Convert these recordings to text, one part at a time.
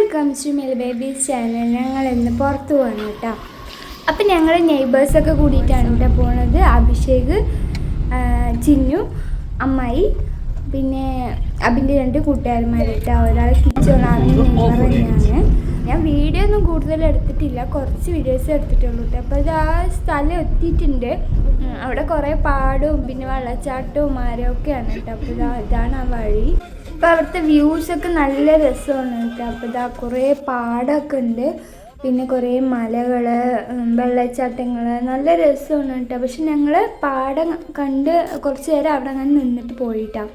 Welcome to Mel babies channel. ഞങ്ങൾ ഇന്ന് പുറത്ത് പോകണം കേട്ടോ. അപ്പം ഞങ്ങൾ നെയ്ബേഴ്സൊക്കെ കൂടിയിട്ടാണ് കേട്ടോ പോണത്. അഭിഷേക്, ചിന്നു, അമ്മായി, പിന്നെ അബിൻ്റെ 2 കൂട്ടുകാരന്മാർ കേട്ടോ. ഒരാൾ കിച്ചോളാണ്, നെയ്ബർ തന്നെയാണ്. ഞാൻ വീഡിയോ ഒന്നും കൂടുതൽ എടുത്തിട്ടില്ല, കുറച്ച് വീഡിയോസ് എടുത്തിട്ടുള്ളൂ കേട്ടോ. അപ്പോൾ ഇത് ആ സ്ഥലം എത്തിയിട്ടുണ്ട്. അവിടെ കുറേ പാടവും പിന്നെ വെള്ളച്ചാട്ടവും മരമൊക്കെയാണ് കേട്ടോ. അപ്പോൾ ഇതാണ് ആ വഴി. അപ്പോൾ അവിടുത്തെ വ്യൂസൊക്കെ നല്ല രസമാണ് കേട്ടോ. അപ്പോൾ ഇതാ കുറേ പാടമൊക്കെ ഉണ്ട്, പിന്നെ കുറേ മലകൾ, വെള്ളച്ചാട്ടങ്ങൾ, നല്ല രസമാണ് കേട്ടോ. പക്ഷെ ഞങ്ങൾ പാടം കണ്ട് കുറച്ച് നേരം അവിടെ അങ്ങനെ നിന്നിട്ട് പോയിട്ടാണ്.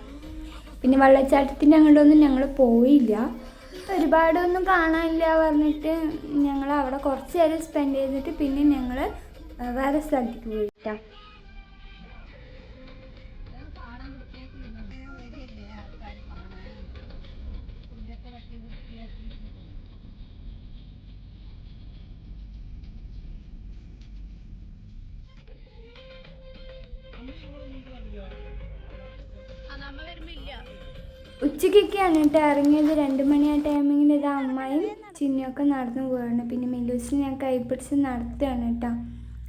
പിന്നെ വെള്ളച്ചാട്ടത്തിൻ്റെ അങ്ങോട്ടൊന്നും ഞങ്ങൾ പോയില്ല, ഒരുപാടൊന്നും കാണാനില്ല പറഞ്ഞിട്ട് ഞങ്ങൾ അവിടെ കുറച്ച് നേരം സ്പെൻഡ് ചെയ്തിട്ട് പിന്നെ ഞങ്ങൾ വേറെ സ്ഥലത്തേക്ക് പോയിട്ടാണ്. ഉച്ചയ്ക്കൊക്കെയാണ് കേട്ടോ ഇറങ്ങിയത്. 2 മണി ആ ടൈമിങ്ങിൽ ഇത് അമ്മായും ചിന്നിയൊക്കെ നടന്നു പോവാണ്. പിന്നെ മെലൂസിന് ഞാൻ കൈപ്പിടിച്ച് നടത്തുകയാണ് കേട്ടോ.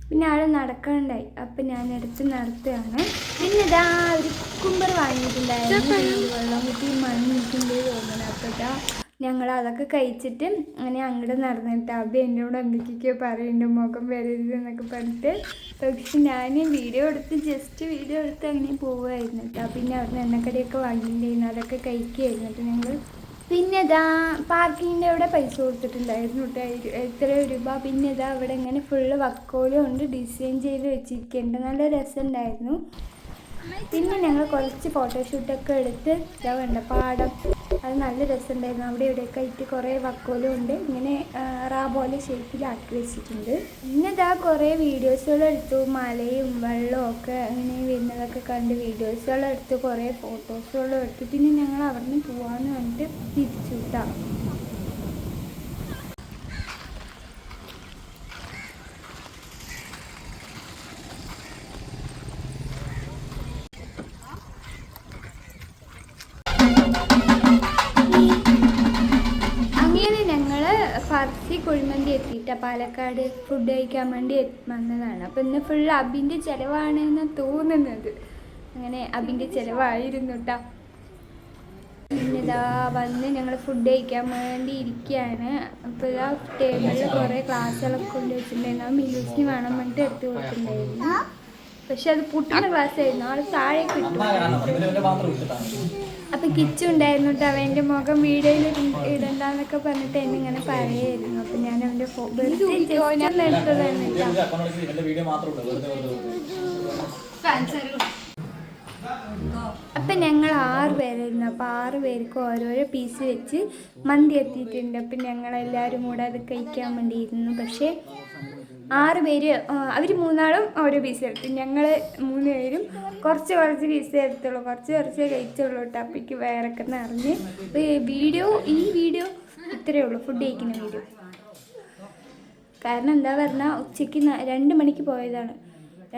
പിന്നെ ആൾ നടക്കാനുണ്ടായി, അപ്പം ഞാൻ എടുത്ത് നടത്തുകയാണ്. പിന്നെ ഇതാ ഒരു കുക്കുംബർ വാങ്ങിയിട്ടുണ്ടായിരുന്നു, വെള്ളം കുത്തി മണ്ണിട്ടുണ്ട് തോന്നുന്നത്. അപ്പോൾ ഇതാ ഞങ്ങൾ അതൊക്കെ കഴിച്ചിട്ട് അങ്ങനെ അങ്ങോട്ട് നടന്നിട്ട് അബി എൻ്റെ കൂടെ എന്തൊക്കെയൊക്കെയോ പറയുന്നുണ്ട്, മുഖം വരരുത് എന്നൊക്കെ പറഞ്ഞിട്ട്. പക്ഷെ ഞാൻ വീഡിയോ എടുത്ത് അങ്ങനെ പോവുമായിരുന്നു കേട്ടോ. പിന്നെ അവിടുന്ന് എണ്ണക്കടിയൊക്കെ വാങ്ങിയിട്ടുണ്ടായിരുന്നു, അതൊക്കെ കഴിക്കുകയായിരുന്നു ഞങ്ങൾ. പിന്നെ ഇതാ പാർക്കിങ്ങിൻ്റെ അവിടെ പൈസ കൊടുത്തിട്ടുണ്ടായിരുന്നു കേട്ടോ, 3 രൂപ. പിന്നെ ഇതാ അവിടെ ഇങ്ങനെ ഫുള്ള് വക്കോലും കൊണ്ട് ഡിസൈൻ ചെയ്ത് വെച്ചിരിക്കുന്നുണ്ട്, നല്ല രസമുണ്ടായിരുന്നു. പിന്നെ ഞങ്ങൾ കുറച്ച് ഫോട്ടോഷൂട്ടൊക്കെ എടുത്ത് ഇതാ വേണ്ട പാടം, അത് നല്ല രസമുണ്ടായിരുന്നു. അവിടെ ഇവിടെയൊക്കെ ആയിട്ട് കുറേ വക്കോലും ഉണ്ട്, ഇങ്ങനെ പോലെ ഷേപ്പിലാക്കി വെച്ചിട്ടുണ്ട്. പിന്നെ ഇതാ കുറേ വീഡിയോസുകൾ എടുത്തു, മലയും വെള്ളവും ഒക്കെ അങ്ങനെ വരുന്നതൊക്കെ കണ്ട് വീഡിയോസുകൾ എടുത്ത്, കുറേ ഫോട്ടോസുകളും എടുത്തു. പിന്നെ ഞങ്ങൾ അവിടെ നിന്ന് പോകാമെന്ന് പറഞ്ഞിട്ട് തിരിച്ചു വിട്ടാം. ഫർസി കുഴിമന്തി എത്തിയിട്ടാണ്, പാലക്കാട് ഫുഡ് കഴിക്കാൻ വേണ്ടി വന്നതാണ്. അപ്പം ഇന്ന് ഫുൾ അബിൻ്റെ ചിലവാണെന്ന് തോന്നുന്നത്. അങ്ങനെ അബിൻ്റെ ചിലവായിരുന്നു കേട്ടോ. പിന്നെ ഇതാ വന്ന് ഞങ്ങൾ ഫുഡ് കഴിക്കാൻ വേണ്ടി ഇരിക്കുകയാണ്. അപ്പോൾ ഇതാ ടേബിളിൽ കുറേ ഗ്ലാസ്സുകളൊക്കെ കൊണ്ട് വെച്ചിട്ടുണ്ടായിരുന്നു. ആ മിലൂസിന് വേണം പറഞ്ഞിട്ട് എടുത്ത് കൊടുത്തിട്ടുണ്ടായിരുന്നു. പക്ഷെ അത് പുട്ടുന്ന ഗ്ലാസ് ആയിരുന്നു, ആൾ താഴെ കിട്ടും. അപ്പം കിച്ചു ഉണ്ടായിരുന്നു കേട്ടോ, അവൻ്റെ മുഖം വീഡിയോയിൽ ഇടണ്ടെന്നൊക്കെ പറഞ്ഞിട്ട് എന്നെ ഇങ്ങനെ പറയായിരുന്നു. അപ്പം ഞാൻ അവൻ്റെ എടുത്തതാണ് കേട്ടോ. അപ്പം ഞങ്ങൾ 6 പേരായിരുന്നു. അപ്പോൾ 6 പേർക്ക് ഓരോരോ പീസ് വെച്ച് മന്തി എത്തിയിട്ടുണ്ട്. അപ്പം ഞങ്ങളെല്ലാവരും കൂടെ അത് കഴിക്കാൻ വേണ്ടിയിരുന്നു. പക്ഷേ 6 പേര്, അവർ 3 ആളും ഓരോ പീസ് എടുത്തു. ഞങ്ങൾ 3 പേരും കുറച്ച് പീസ് എടുത്തുള്ളൂ, കുറച്ച് കഴിച്ചുള്ളൂ കേട്ടോ. അപ്പോഴേക്ക് വേറൊക്കെ നിറഞ്ഞ്. ഈ വീഡിയോ ഇത്രയേ ഉള്ളൂ, ഫുഡ് കഴിക്കുന്ന വീഡിയോ. കാരണം എന്താ പറഞ്ഞാൽ ഉച്ചയ്ക്ക് 2 മണിക്ക് പോയതാണ്.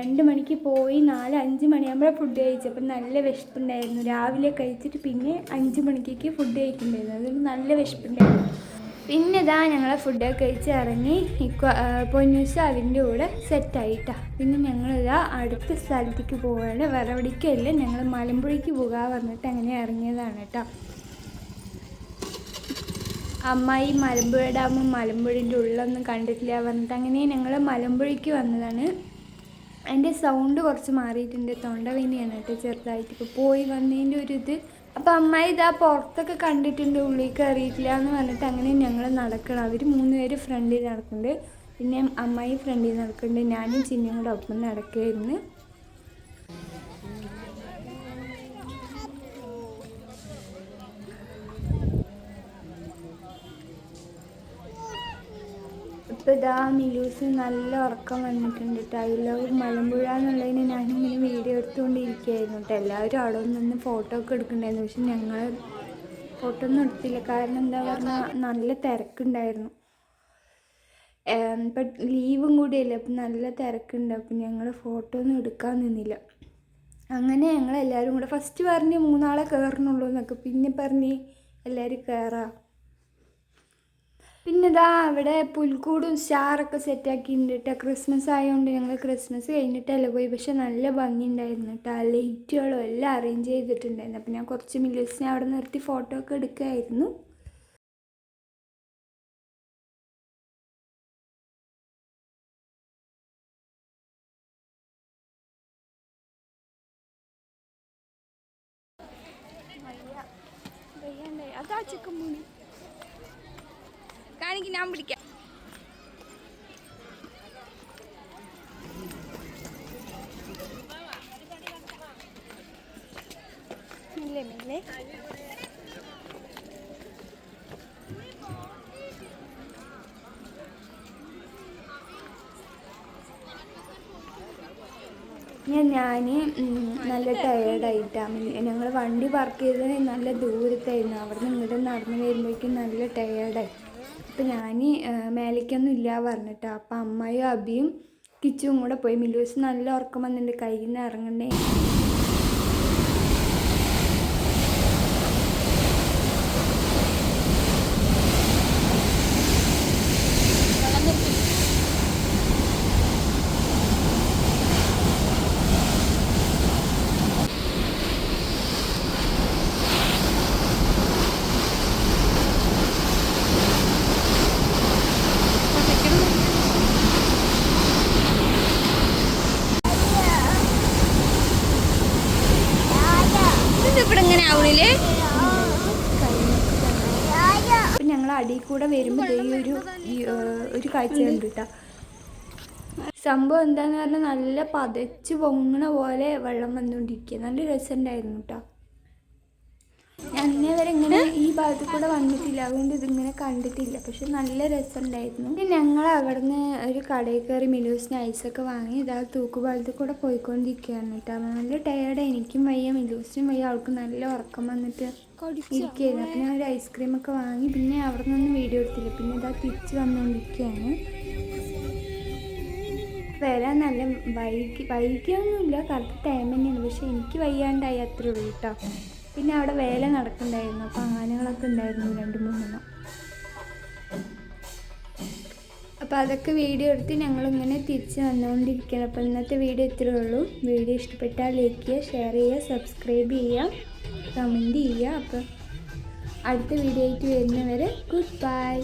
2 മണിക്ക് പോയി 4-5 മണിയാകുമ്പോഴാണ് ഫുഡ് കഴിച്ചപ്പോൾ നല്ല വിശപ്പുണ്ടായിരുന്നു. രാവിലെ കഴിച്ചിട്ട് പിന്നെ 5 മണിക്കേക്ക് ഫുഡ് കഴിക്കുന്നുണ്ടായിരുന്നു, അതുകൊണ്ട് നല്ല വിശപ്പുണ്ടായിരുന്നു. പിന്നെ ഇതാ ഞങ്ങളെ ഫുഡൊക്കെ കഴിച്ച് ഇറങ്ങി. പൊന്നൂസ് അതിൻ്റെ കൂടെ സെറ്റായിട്ടാണ്. പിന്നെ ഞങ്ങളിതാ അടുത്ത സ്ഥലത്തേക്ക് പോവുകയാണ്. വിറവടിക്കല്ല, ഞങ്ങൾ മലമ്പുഴയ്ക്ക് പോകാൻ പറഞ്ഞിട്ട് അങ്ങനെ ഇറങ്ങിയതാണ് കേട്ടോ. അമ്മായി മലമ്പുഴ ഡാമും മലമ്പുഴൻ്റെ ഉള്ളൊന്നും കണ്ടിട്ടില്ല പറഞ്ഞിട്ട് അങ്ങനെ ഞങ്ങൾ മലമ്പുഴയ്ക്ക് വന്നതാണ്. എൻ്റെ സൗണ്ട് കുറച്ച് മാറിയിട്ടുണ്ട്, തൊണ്ടവേദനയാണ് കേട്ടോ ചെറുതായിട്ട്, ഇപ്പോൾ പോയി വന്നതിൻ്റെ ഒരു ഇത്. അപ്പോൾ അമ്മായി ഇതാ പുറത്തൊക്കെ കണ്ടിട്ടുണ്ട്, ഉള്ളിൽ കയറിയിട്ടില്ല എന്ന് പറഞ്ഞിട്ട് അങ്ങനെ ഞങ്ങൾ നടക്കണം. അവർ 3 പേര് ഫ്രണ്ടിൽ നടക്കുന്നുണ്ട്, പിന്നെ അമ്മായി ഫ്രണ്ടിൽ നടക്കുന്നുണ്ട്, ഞാനും ചിന്നിയും കൂടെ ഒപ്പം നടക്കുകയായിരുന്നു. ഇപ്പോൾ ഇതാ മിലൂസ് നല്ല ഉറക്കം വന്നിട്ടുണ്ട് കേട്ടോ. ഐ ലവ് മലമ്പുഴ എന്നുള്ളതിന് ഞാനിങ്ങനെ വീഡിയോ എടുത്തുകൊണ്ടിരിക്കുകയായിരുന്നു കേട്ടോ. എല്ലാവരും അവിടെ നിന്ന് ഫോട്ടോ ഒക്കെ എടുക്കുന്നുണ്ടായിരുന്നു. പക്ഷെ ഞങ്ങൾ ഫോട്ടോ ഒന്നും എടുത്തില്ല, കാരണം എന്താ പറഞ്ഞാൽ നല്ല തിരക്കുണ്ടായിരുന്നു. ഇപ്പം ലീവും കൂടിയല്ലേ, അപ്പം നല്ല തിരക്കുണ്ട്. അപ്പം ഞങ്ങൾ ഫോട്ടോ ഒന്നും എടുക്കാൻ നിന്നില്ല. അങ്ങനെ ഞങ്ങളെല്ലാവരും കൂടെ ഫസ്റ്റ് പറഞ്ഞ് 3 ആളെ കയറണുള്ളൂ എന്നൊക്കെ, പിന്നെ പറഞ്ഞ് എല്ലാവരും കയറാം. പിന്നെ ഇതാ അവിടെ പുൽക്കൂടും സ്റ്റാറൊക്കെ സെറ്റാക്കിയിട്ടുണ്ട് കേട്ടോ. ക്രിസ്മസ് ആയതുകൊണ്ട് ഞങ്ങൾ ക്രിസ്മസ് കഴിഞ്ഞിട്ടല്ലേ പോയി, പക്ഷെ നല്ല ഭംഗി ഉണ്ടായിരുന്നു കേട്ടോ. ലൈറ്റുകളും എല്ലാം അറേഞ്ച് ചെയ്തിട്ടുണ്ടായിരുന്നു. അപ്പം ഞാൻ കുറച്ച് മില്ലേഴ്സിനെ അവിടെ നിർത്തി ഫോട്ടോ ഒക്കെ എടുക്കുകയായിരുന്നു. അതാ ചിക്കൻ മൂടി കാണിക്ക്, ഞാൻ പിടിക്കാം. മെല്ലെ മെല്ലെ. ഞാൻ നല്ല ടയേർഡായിട്ടാണ്. ഞങ്ങൾ വണ്ടി പാർക്ക് ചെയ്തത് നല്ല ദൂരത്തായിരുന്നു. അവിടെ നിന്ന് ഇങ്ങോട്ട് നടന്ന് വരുമ്പോഴേക്കും നല്ല ടയേർഡായി. അപ്പം ഞാൻ മേലേക്കൊന്നും ഇല്ല പറഞ്ഞിട്ടാ. അപ്പം അമ്മയും അബിയും കിച്ചും കൂടെ പോയി. മിലൂസ് നല്ല ഉറക്കം വന്നിട്ടുണ്ട്, കയ്യിൽ നിന്ന് ഇറങ്ങണ്ടേ. അപ്പം ഞങ്ങൾ അടിയിൽ കൂടെ വരുമ്പോൾ ഒരു കാഴ്ച കണ്ടു കേട്ടോ. സംഭവം എന്താന്ന് പറഞ്ഞാൽ നല്ല പതച്ച് പൊങ്ങണ പോലെ വെള്ളം വന്നുകൊണ്ടിരിക്കുക. നല്ല രസമുണ്ടായിരുന്നു കേട്ടോ. ഞാൻ ഇന്നേ വരെ ഇങ്ങനെ ഈ ഭാഗത്ത് കൂടെ വന്നിട്ടില്ല, അതുകൊണ്ട് ഇതിങ്ങനെ കണ്ടിട്ടില്ല. പക്ഷെ നല്ല രസമുണ്ടായിരുന്നു. ഞങ്ങൾ അവിടെ നിന്ന് ഒരു കടയിൽ കയറി മിലൂസിന് ഐസൊക്കെ വാങ്ങി ഇതാ തൂക്കുപാലത്തിൽ കൂടെ പോയിക്കൊണ്ടിരിക്കുകയാണ് കേട്ടോ. നല്ല ടയേർഡ്, എനിക്കും വയ്യ മിലൂസിനും വയ്യ. അവൾക്ക് നല്ല ഉറക്കം വന്നിട്ട് ഇരിക്കുകയായിരുന്നു. അപ്പം ഞാൻ ഒരു ഐസ്ക്രീമൊക്കെ വാങ്ങി. പിന്നെ അവിടെ നിന്നൊന്നും വീഡിയോ എടുത്തില്ല. പിന്നെ ഇതാ തിരിച്ച് വന്നുകൊണ്ടിരിക്കുകയാണ്. വരാൻ നല്ല വൈകിയൊന്നുമില്ല, കറക്റ്റ് ടൈം തന്നെയാണ്. പക്ഷെ എനിക്ക് വയ്യാണ്ടായി അത്രേ ഉള്ളൂ കേട്ടോ. പിന്നെ അവിടെ വേല നടക്കുന്നുണ്ടായിരുന്നു. അപ്പോൾ ആനകളൊക്കെ ഉണ്ടായിരുന്നു 2-3 എണ്ണം. അപ്പോൾ അതൊക്കെ വീഡിയോ എടുത്ത് ഞങ്ങളിങ്ങനെ തിരിച്ച് വന്നുകൊണ്ടിരിക്കുകയാണ്. അപ്പോൾ ഇന്നത്തെ വീഡിയോ ഇത്രയേ ഉള്ളൂ. വീഡിയോ ഇഷ്ടപ്പെട്ടാൽ ലൈക്ക് ചെയ്യുക, ഷെയർ ചെയ്യുക, സബ്സ്ക്രൈബ് ചെയ്യുക, കമൻറ്റ് ചെയ്യുക. അപ്പോൾ അടുത്ത വീഡിയോ ആയിട്ട് വരുന്നവരെ ഗുഡ് ബൈ.